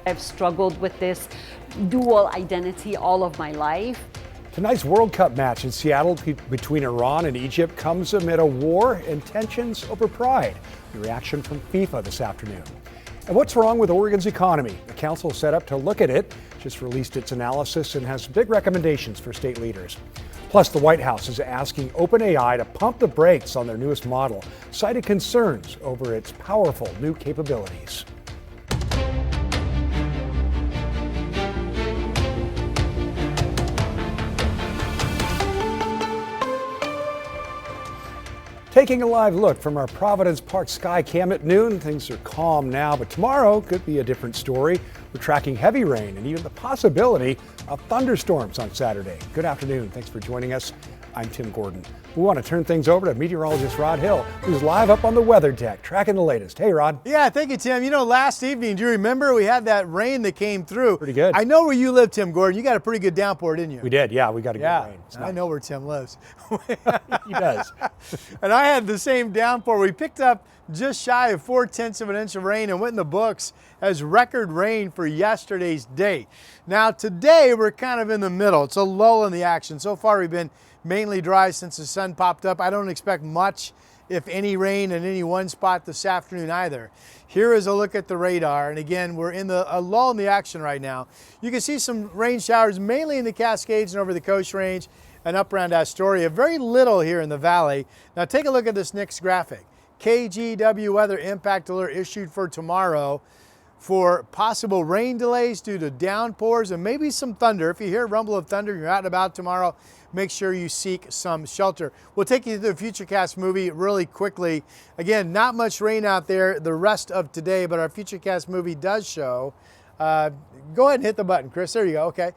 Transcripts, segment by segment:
I've struggled with this dual identity all of my life. Tonight's World Cup match in Seattle between Iran and Egypt comes amid a war and tensions over pride. The reaction from FIFA this afternoon. And what's wrong with Oregon's economy? The council set up to look at it, just released its analysis and has big recommendations for state leaders. Plus, the White House is asking OpenAI to pump the brakes on their newest model, citing concerns over its powerful new capabilities. Taking a live look from our Providence Park sky cam at noon. Things are calm now, but tomorrow could be a different story. We're tracking heavy rain and even the possibility of thunderstorms on Saturday. Good afternoon. Thanks for joining us. I'm Tim Gordon. We want to turn things over to meteorologist Rod Hill, who's live up on the weather deck, tracking the latest. Hey, Rod. Yeah, thank you, Tim. You know, last evening, do you remember we had that rain that came through? Pretty good. I know where you live, Tim Gordon. You got a pretty good downpour, didn't you? We did, yeah. We got a good rain. I know where Tim lives. He does. And I had the same downpour. We picked up just shy of 0.4 of an inch of rain and went in the books as record rain for yesterday's date. Now, today, we're kind of in the middle. It's a lull in the action. So far, we've been mainly dry since the sun popped up. I don't expect much, if any, rain in any one spot this afternoon either. Here is a look at the radar, and again, we're in a lull in the action right now. You can see some rain showers mainly in the Cascades and over the Coast Range and up around Astoria. Very little here in the valley. Now take a look at this next graphic. KGW weather impact alert issued for tomorrow for possible rain delays due to downpours and maybe some thunder. If you hear a rumble of thunder, you're out and about tomorrow, make sure you seek some shelter. We'll take you through the Futurecast movie really quickly. Again, not much rain out there the rest of today, but our Futurecast movie does show. Go ahead and hit the button, Chris. There you go. Okay.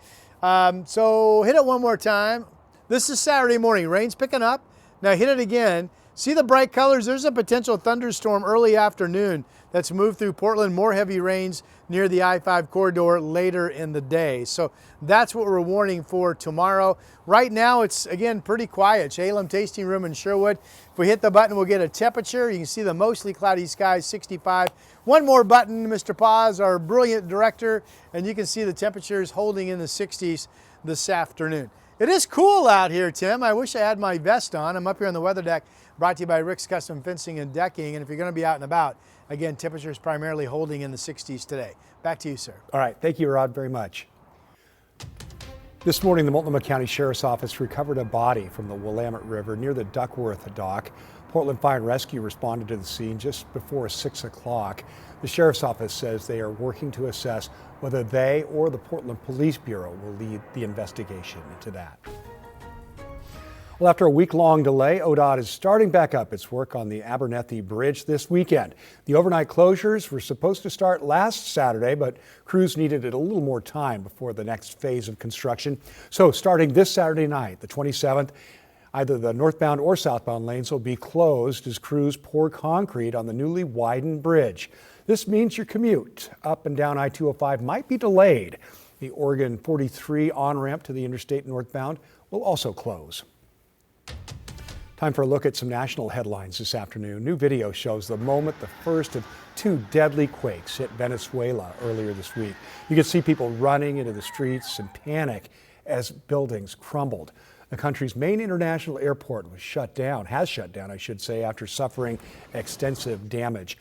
So hit it one more time. This is Saturday morning. Rain's picking up. Now hit it again. See the bright colors? There's a potential thunderstorm early afternoon that's moved through Portland. More heavy rains near the I-5 corridor later in the day. So that's what we're warning for tomorrow. Right now, it's, again, pretty quiet. Shalem Tasting Room in Sherwood. If we hit the button, we'll get a temperature. You can see the mostly cloudy skies, 65. One more button, Mr. Paz, our brilliant director, and you can see the temperatures holding in the 60s this afternoon. It is cool out here, Tim. I wish I had my vest on. I'm up here on the weather deck, brought to you by Rick's Custom Fencing and Decking. And if you're going to be out and about, again, temperatures primarily holding in the 60s today. Back to you, sir. All right. Thank you, Rod, very much. This morning, the Multnomah County Sheriff's Office recovered a body from the Willamette River near the Duckworth dock. Portland Fire and Rescue responded to the scene just before 6 o'clock. The Sheriff's Office says they are working to assess whether they or the Portland Police Bureau will lead the investigation into that. Well, after a week-long delay, ODOT is starting back up its work on the Abernethy Bridge this weekend. The overnight closures were supposed to start last Saturday, but crews needed a little more time before the next phase of construction. So starting this Saturday night, the 27th, either the northbound or southbound lanes will be closed as crews pour concrete on the newly widened bridge. This means your commute up and down I-205 might be delayed. The Oregon 43 on-ramp to the interstate northbound will also close. Time for a look at some national headlines this afternoon. New video shows the moment the first of two deadly quakes hit Venezuela earlier this week. You can see people running into the streets in panic as buildings crumbled. The country's main international airport was shut down, I should say, after suffering extensive damage.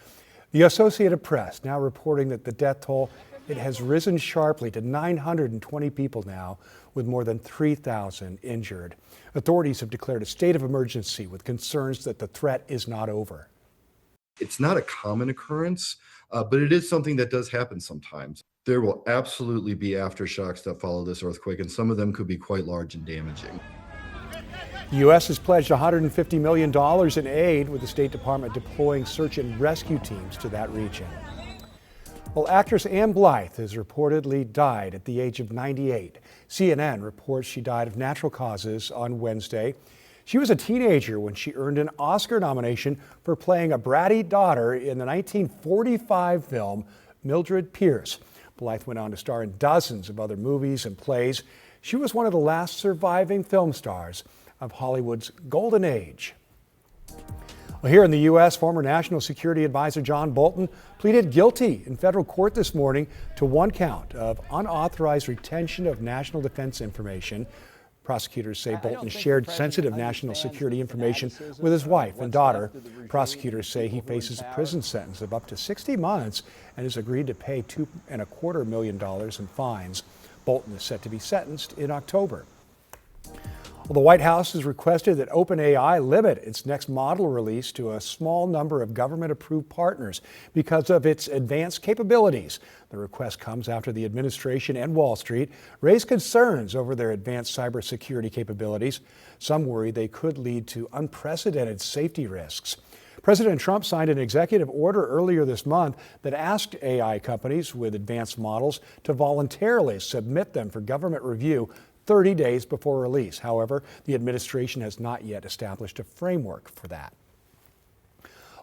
The Associated Press now reporting that the death toll, it has risen sharply to 920 people now, with more than 3,000 injured. Authorities have declared a state of emergency with concerns that the threat is not over. It's not a common occurrence, but it is something that does happen sometimes. There will absolutely be aftershocks that follow this earthquake, and some of them could be quite large and damaging. The U.S. has pledged $150 million in aid, with the State Department deploying search and rescue teams to that region. Well, actress Ann Blythe has reportedly died at the age of 98. CNN reports she died of natural causes on Wednesday. She was a teenager when she earned an Oscar nomination for playing a bratty daughter in the 1945 film Mildred Pierce. Blythe went on to star in dozens of other movies and plays. She was one of the last surviving film stars of Hollywood's golden age. Well, here in the U.S., former National Security Advisor John Bolton pleaded guilty in federal court this morning to one count of unauthorized retention of national defense information. Prosecutors say Bolton shared sensitive national security information with his wife and daughter. Prosecutors say he faces a prison sentence of up to 60 months and has agreed to pay $2.25 million in fines. Bolton is set to be sentenced in October. Well, the White House has requested that OpenAI limit its next model release to a small number of government-approved partners because of its advanced capabilities. The request comes after the administration and Wall Street raised concerns over their advanced cybersecurity capabilities. Some worry they could lead to unprecedented safety risks. President Trump signed an executive order earlier this month that asked AI companies with advanced models to voluntarily submit them for government review 30 days before release. However, the administration has not yet established a framework for that.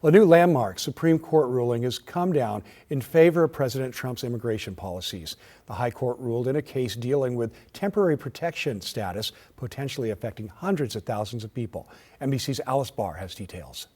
A new landmark Supreme Court ruling has come down in favor of President Trump's immigration policies. The High Court ruled in a case dealing with temporary protection status, potentially affecting hundreds of thousands of people. NBC's Alice Barr has details.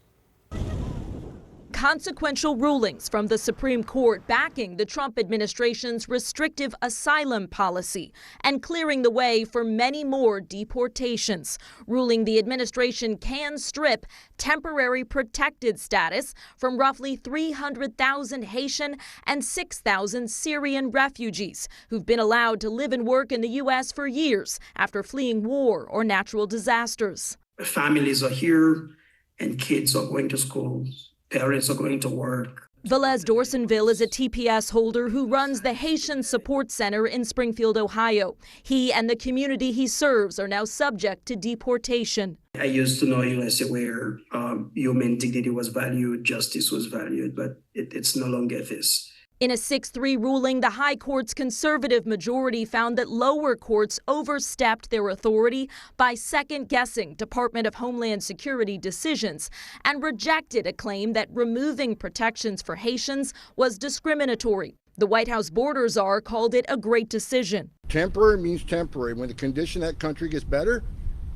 Consequential rulings from the Supreme Court backing the Trump administration's restrictive asylum policy and clearing the way for many more deportations, ruling the administration can strip temporary protected status from roughly 300,000 Haitian and 6,000 Syrian refugees who've been allowed to live and work in the U.S. for years after fleeing war or natural disasters. Families are here and kids are going to schools. Parents are going to work. Velez Dorsonville is a TPS holder who runs the Haitian Support Center in Springfield, Ohio. He and the community he serves are now subject to deportation. I used to know a USA where human dignity was valued, justice was valued, but it's no longer this. In a 6-3 ruling, the High Court's conservative majority found that lower courts overstepped their authority by second-guessing Department of Homeland Security decisions and rejected a claim that removing protections for Haitians was discriminatory. The White House border czar called it a great decision. Temporary means temporary. When the condition of that country gets better,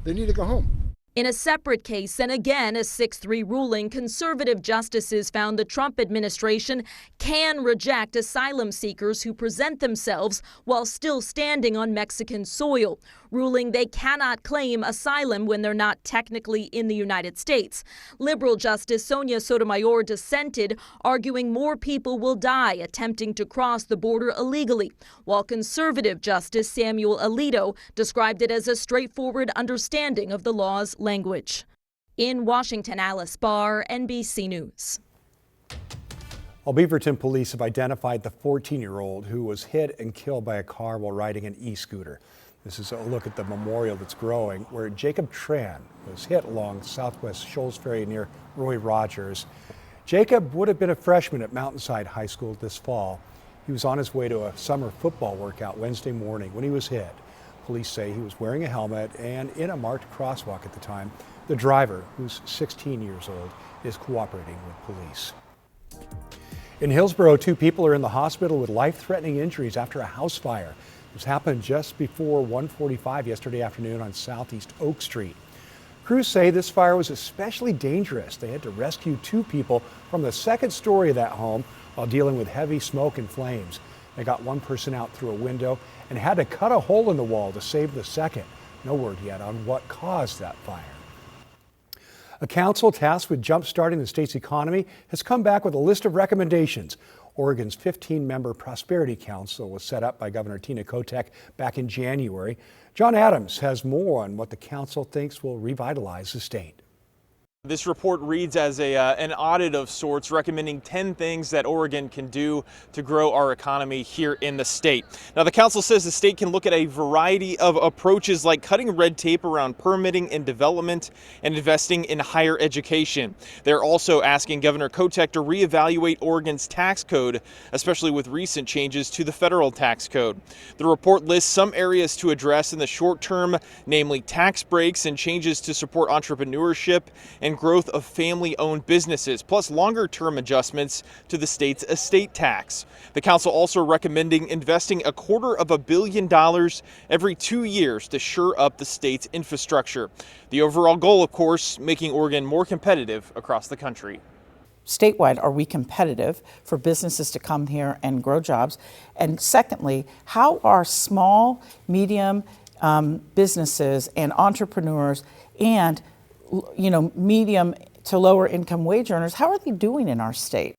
they need to go home. In a separate case, and again a 6-3 ruling, conservative justices found the Trump administration can reject asylum seekers who present themselves while still standing on Mexican soil, ruling they cannot claim asylum when they're not technically in the United States. Liberal Justice Sonia Sotomayor dissented, arguing more people will die attempting to cross the border illegally, while conservative Justice Samuel Alito described it as a straightforward understanding of the law's language. In Washington, Alice Barr, NBC News. Well, Beaverton police have identified the 14-year-old who was hit and killed by a car while riding an e-scooter. This is a look at the memorial that's growing where Jacob Tran was hit along Southwest Shoals Ferry near Roy Rogers. Jacob would have been a freshman at Mountainside High School this fall. He was on his way to a summer football workout Wednesday morning when he was hit. Police say he was wearing a helmet and in a marked crosswalk at the time. The driver, who's 16 years old, is cooperating with police. In Hillsborough, 2 people are in the hospital with life-threatening injuries after a house fire. This happened just before 1:45 yesterday afternoon on Southeast Oak Street. Crews say this fire was especially dangerous. They had to rescue 2 people from the second story of that home while dealing with heavy smoke and flames. They got one person out through a window and had to cut a hole in the wall to save the second. No word yet on what caused that fire. A council tasked with jump-starting the state's economy has come back with a list of recommendations. Oregon's 15-member Prosperity Council was set up by Governor Tina Kotek back in January. John Adams has more on what the council thinks will revitalize the state. This report reads as an audit of sorts, recommending 10 things that Oregon can do to grow our economy here in the state. Now, the council says the state can look at a variety of approaches like cutting red tape around permitting and development and investing in higher education. They're also asking Governor Kotek to reevaluate Oregon's tax code, especially with recent changes to the federal tax code. The report lists some areas to address in the short term, namely tax breaks and changes to support entrepreneurship and and growth of family-owned businesses, plus longer-term adjustments to the state's estate tax. The council also recommending investing $250 million every 2 years to shore up the state's infrastructure. The overall goal, of course, making Oregon more competitive across the country. Statewide, are we competitive for businesses to come here and grow jobs? And secondly, how are small, medium businesses and entrepreneurs and medium to lower income wage earners, how are they doing in our state?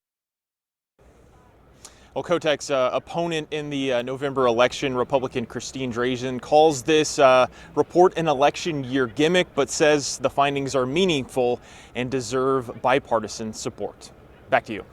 Well, Kotek's opponent in the November election, Republican Christine Drazen, calls this report an election year gimmick, but says the findings are meaningful and deserve bipartisan support. Back to you.